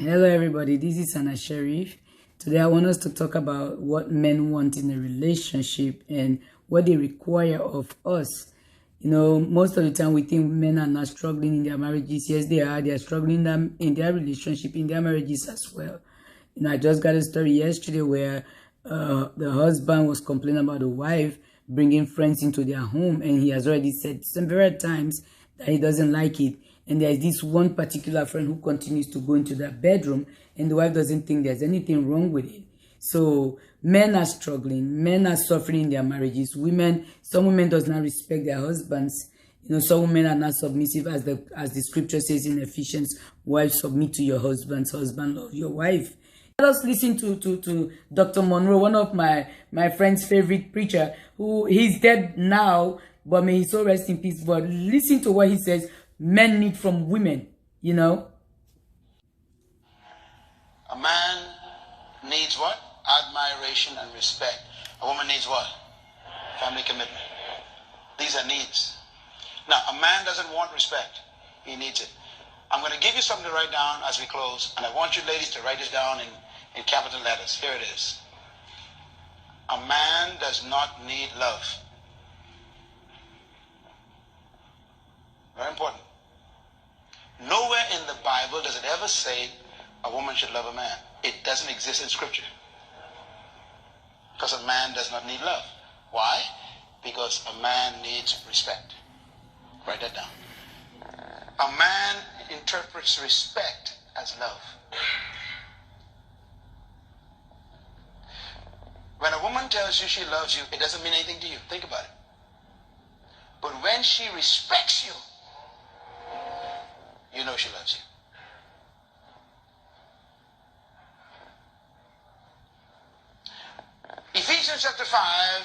Hello everybody, this is Anna Sharif. Today I want us to talk about what men want in a relationship and what they require of us. You know, most of the time we think men are not struggling in their marriages. Yes, they are. They are struggling in their relationship, in their marriages as well. You know, I just got a story yesterday where the husband was complaining about the wife bringing friends into their home, and he has already said several times that he doesn't like it. And there's this one particular friend who continues to go into that bedroom, and the wife doesn't think there's anything wrong with it. So men are struggling, men are suffering in their marriages. Some women does not respect their husbands. You know, some women are not submissive, as the scripture says in Ephesians, wives, submit to your husbands, husband, love your wife. Let us listen to Dr. Monroe, one of my friend's favorite preacher, who he's dead now, but may he so rest in peace. But listen to what he says men need from women, you know. A man needs what? Admiration and respect. A woman needs what? Family commitment. These are needs. Now, a man doesn't want respect. He needs it. I'm going to give you something to write down as we close, and I want you ladies to write this down in capital letters. Here it is. A man does not need love. Very important. Nowhere in the Bible does it ever say a woman should love a man. It doesn't exist in Scripture. Because a man does not need love. Why? Because a man needs respect. Write that down. A man interprets respect as love. When a woman tells you she loves you, it doesn't mean anything to you. Think about it. But when she respects you, you know she loves you. Ephesians chapter 5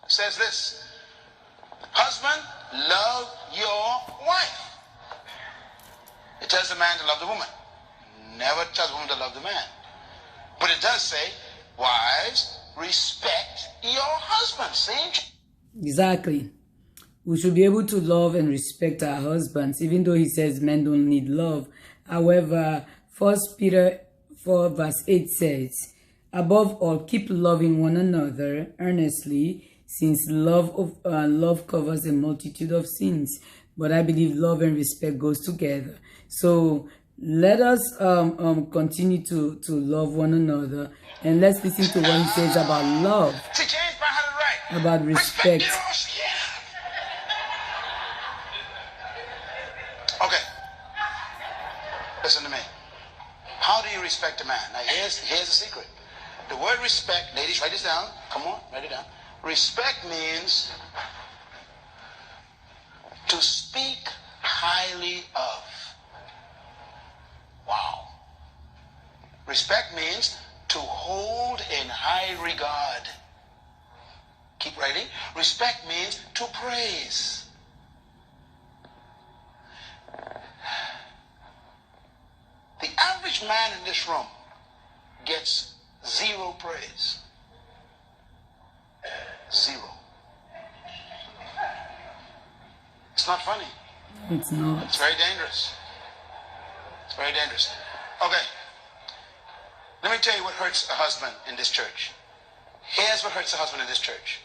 says this. Husband, love your wife. It tells the man to love the woman. Never tells the woman to love the man. But it does say, wives, respect your husband. See? Exactly. We should be able to love and respect our husbands, even though he says men don't need love. However, 1 Peter 4 verse 8 says, above all, keep loving one another earnestly, since love covers a multitude of sins. But I believe love and respect goes together. So let us continue to love one another, and let's listen to what he says about love, about respect. Okay. Listen to me. How do you respect a man? Now here's the secret. The word respect, ladies, write this down. Come on, write it down. Respect means to speak highly of. Wow. Respect means to hold in high regard. Keep writing. Respect means to praise. The average man in this room gets zero praise. Zero. It's not funny. It's not. It's very dangerous. It's very dangerous. Okay. Let me tell you what hurts a husband in this church. Here's what hurts a husband in this church.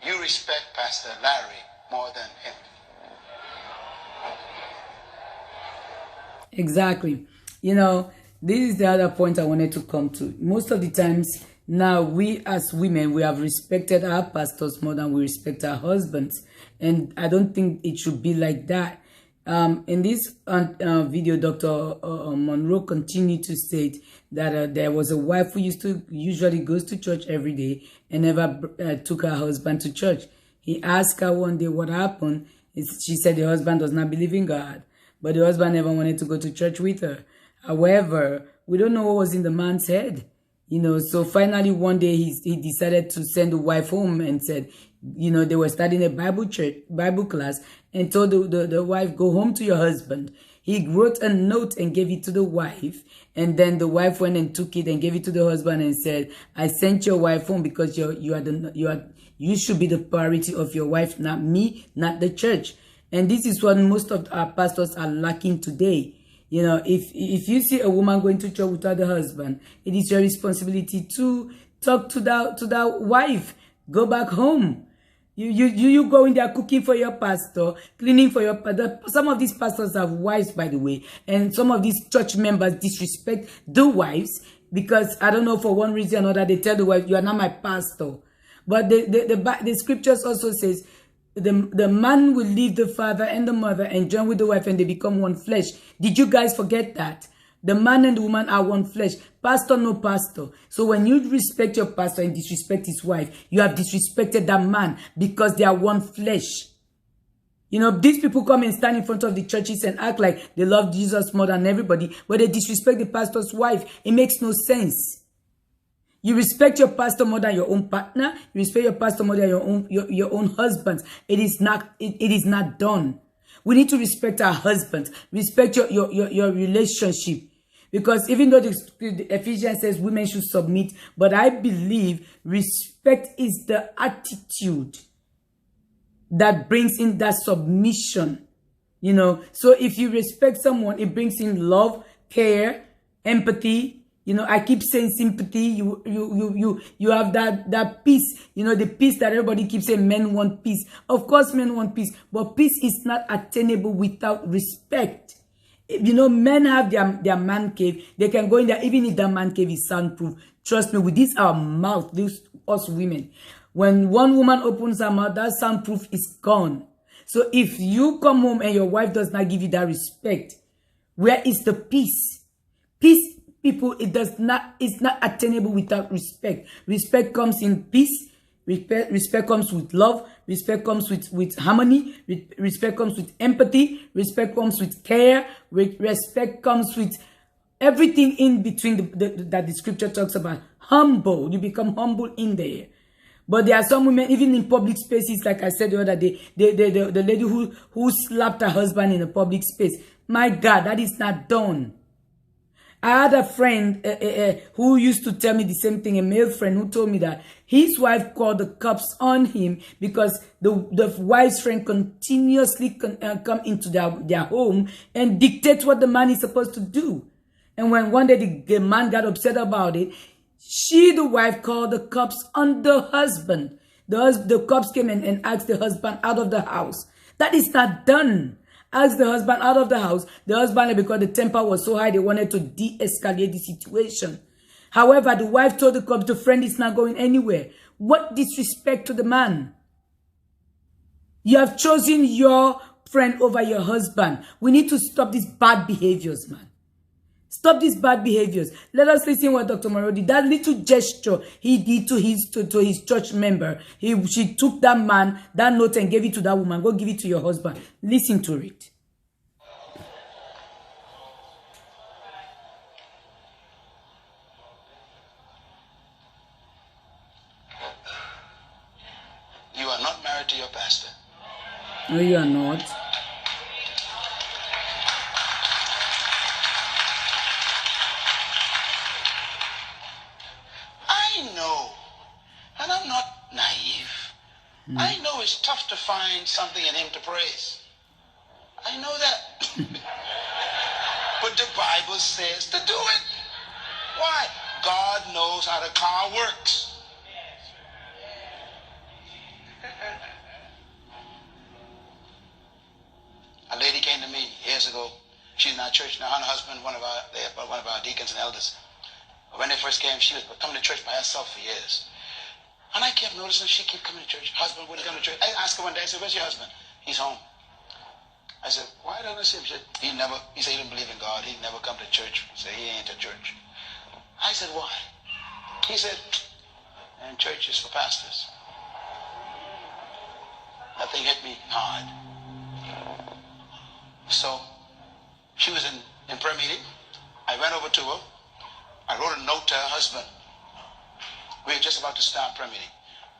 You respect Pastor Larry more than him. Exactly. You know, this is the other point I wanted to come to. Most of the times now, we as women, we have respected our pastors more than we respect our husbands. And I don't think it should be like that. In this video, Dr. Monroe continued to state that there was a wife who usually goes to church every day and never took her husband to church. He asked her one day what happened. She said the husband does not believe in God, but the husband never wanted to go to church with her. However, we don't know what was in the man's head. You know, so finally one day he decided to send the wife home and said, you know, they were studying a Bible class, and told the wife, go home to your husband. He wrote a note and gave it to the wife, and then the wife went and took it and gave it to the husband and said, I sent your wife home because you should be the priority of your wife, not me, not the church. And this is what most of our pastors are lacking today. You know, if you see a woman going to church without the husband, it is your responsibility to talk to that wife. Go back home. You go in there cooking for your pastor, cleaning for your pastor. Some of these pastors have wives, by the way, and some of these church members disrespect the wives because, I don't know, for one reason or another, they tell the wife, you are not my pastor. But the scriptures also says, the man will leave the father and the mother and join with the wife and they become one flesh. Did you guys forget that? The man and the woman are one flesh. Pastor, no pastor. So when you respect your pastor and disrespect his wife, you have disrespected that man because they are one flesh. You know, these people come and stand in front of the churches and act like they love Jesus more than everybody, but they disrespect the pastor's wife. It makes no sense. You respect your pastor more than your own partner. You respect your pastor more than your own husband. It is not done. We need to respect our husbands. Respect your relationship. Because even though the Ephesians says women should submit, but I believe respect is the attitude that brings in that submission. You know, so if you respect someone, it brings in love, care, empathy. You know, I keep saying sympathy. You have that peace. You know, the peace that everybody keeps saying men want peace. Of course, men want peace, but peace is not attainable without respect. You know, men have their man cave. They can go in there, even if that man cave is soundproof. Trust me, with this our mouth, this us women, when one woman opens her mouth, that soundproof is gone. So if you come home and your wife does not give you that respect, where is the peace? Peace, people, it's not attainable without respect. Respect comes in peace. Respect comes with love. Respect comes with harmony. Respect comes with empathy. Respect comes with care. Respect comes with everything in between that the scripture talks about. Humble. You become humble in there. But there are some women, even in public spaces, like I said the other day, the lady who slapped her husband in a public space. My God, that is not done. I had a friend who used to tell me the same thing, a male friend who told me that his wife called the cops on him because the wife's friend continuously come into their home and dictate what the man is supposed to do. And when one day the man got upset about it, the wife, called the cops on the husband. The cops came and asked the husband out of the house. That is not done. Asked the husband out of the house. The husband, because the temper was so high, they wanted to de-escalate the situation. However, the wife told the cops the friend is not going anywhere. What disrespect to the man? You have chosen your friend over your husband. We need to stop these bad behaviors, man. Stop these bad behaviors. Let us listen what Dr. Morodi did. That little gesture he did to his church member. She took that man, that note, and gave it to that woman. Go give it to your husband. Listen to it. You are not married to your pastor. No, you are not. I know it's tough to find something in him to praise. I know that. But the Bible says to do it. Why? God knows how the car works. A lady came to me years ago. She's in our church now. Her husband, one of our deacons and elders. When they first came, she was coming to church by herself for years. And I kept noticing she kept coming to church. Husband wouldn't come to church. I asked her one day, I said, where's your husband? He's home. I said, why don't I see him? She said, he said he didn't believe in God. He'd never come to church. So he ain't to church. I said, why? He said, and church is for pastors. That thing hit me hard. So she was in prayer meeting. I went over to her. I wrote a note to her husband. We were just about to start prayer meeting.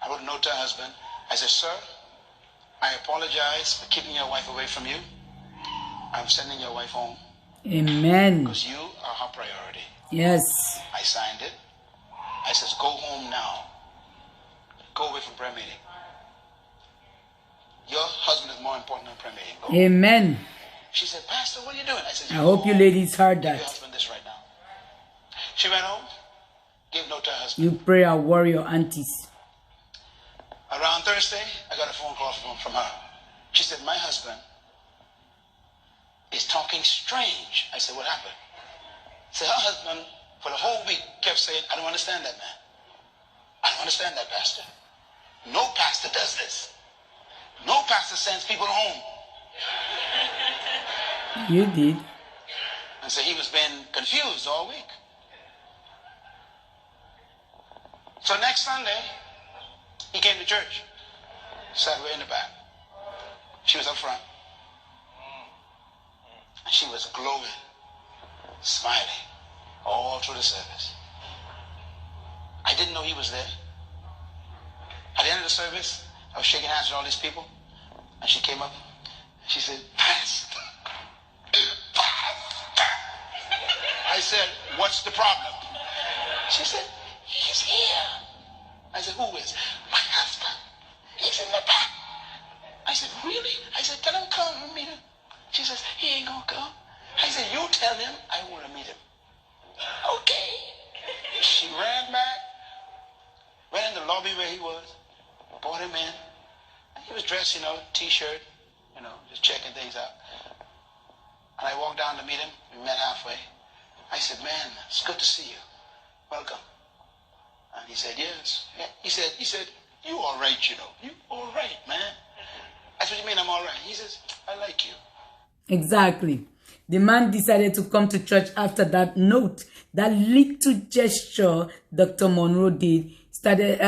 I wrote a note to her husband. I said, sir, I apologize for keeping your wife away from you. I'm sending your wife home. Amen. Because you are her priority. Yes. I signed it. I says, go home now. Go away from prayer meeting. Your husband is more important than prayer meeting. Go. Amen. She said, Pastor, what are you doing? I said, I hope you ladies heard give your that. husband this right now. She went home, gave note to her husband. You prayer warrior aunties. Around Thursday, I got a phone call from her. She said, my husband is talking strange. I said, what happened? So her husband, for the whole week, kept saying, I don't understand that, man. I don't understand that, Pastor. No pastor does this. No pastor sends people home. You did. And so he was being confused all week. So next Sunday, he came to church. Sat way in the back. She was up front. And she was glowing, smiling, all through the service. I didn't know he was there. At the end of the service, I was shaking hands with all these people. And she came up. She said, Pastor. I said, what's the problem? She said, he's here. I said, who is? My husband. He's in the back. I said, really? I said, tell him come and meet him. She says, he ain't gonna come. I said, you tell him I want to meet him. Okay. She ran back, went in the lobby where he was, brought him in. He was dressed, t-shirt, just checking things out. And I walked down to meet him. We met halfway. I said, man, it's good to see you. Welcome. And he said, yes. Yeah. He said, you all right, You all right, man. I said, what do you mean I'm all right? He says, I like you. Exactly. The man decided to come to church after that note. That little gesture Dr. Monroe did started,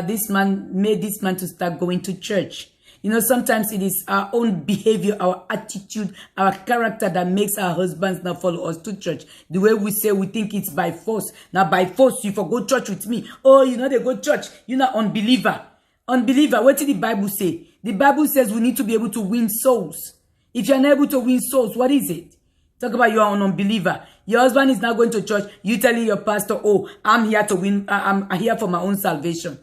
this man made this man to start going to church. Sometimes it is our own behavior, our attitude, our character that makes our husbands not follow us to church. The way we say we think it's by force. Now by force, you for go church with me. Oh, they go church. You're not unbeliever. Unbeliever, what did the Bible say? The Bible says we need to be able to win souls. If you're not able to win souls, what is it? Talk about you are an unbeliever. Your husband is not going to church. You telling your pastor, oh, I'm here to win. I'm here for my own salvation.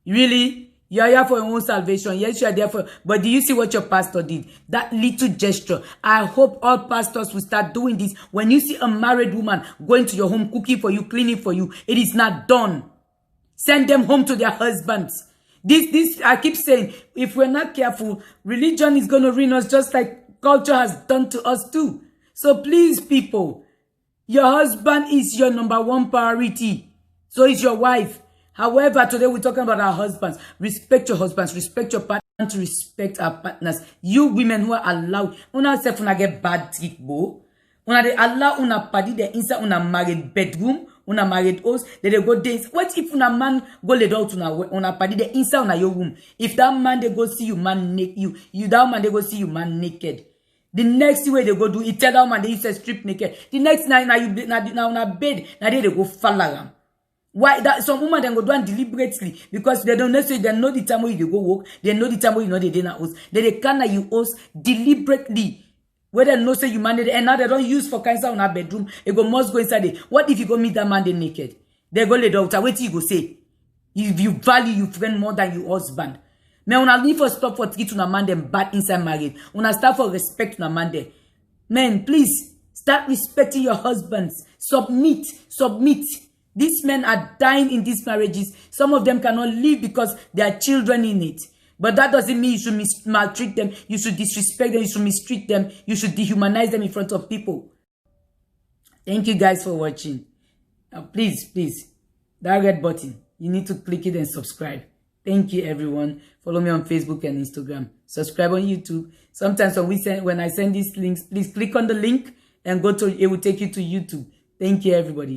Really? You are here for your own salvation. Yes, you are there for. But do you see what your pastor did? That little gesture. I hope all pastors will start doing this. When you see a married woman going to your home, cooking for you, cleaning for you, it is not done. Send them home to their husbands. This, I keep saying, if we're not careful, religion is going to ruin us just like culture has done to us too. So please, people, your husband is your number one priority. So is your wife. However, today we're talking about our husbands. Respect your husbands. Respect your partners. To respect our partners. You women who are allowed. Una self una get bad trick, bo. Una de allow una party there inside una married bedroom. Una married house. They go dance. What if una man go lay out una party there inside una your room? If that man they go see you man naked. You that man they go see you man naked. The next way they go do it, tell that man they say strip naked. The next night now you now una bed. Now they go fall around. Why that some women then go do it deliberately because they don't necessarily they know the time where you go work, they know the time where you know they dinner house. They can you host deliberately. Whether no say you manage and now they don't use for cancer on our bedroom, it go must go inside it. What if you go meet that man they naked? They go lay doctor. What you go say? If you value your friend more than your husband. Me una need for stop for treat una man them bad inside marriage. Una start for respect una man them. Men, please start respecting your husbands. Submit. These men are dying in these marriages. Some of them cannot live because there are children in it. But that doesn't mean you should maltreat them. You should disrespect them. You should mistreat them. You should dehumanize them in front of people. Thank you guys for watching. Now, please, that red button, you need to click it and subscribe. Thank you, everyone. Follow me on Facebook and Instagram. Subscribe on YouTube. Sometimes when I send these links, please click on the link and go to, it will take you to YouTube. Thank you, everybody.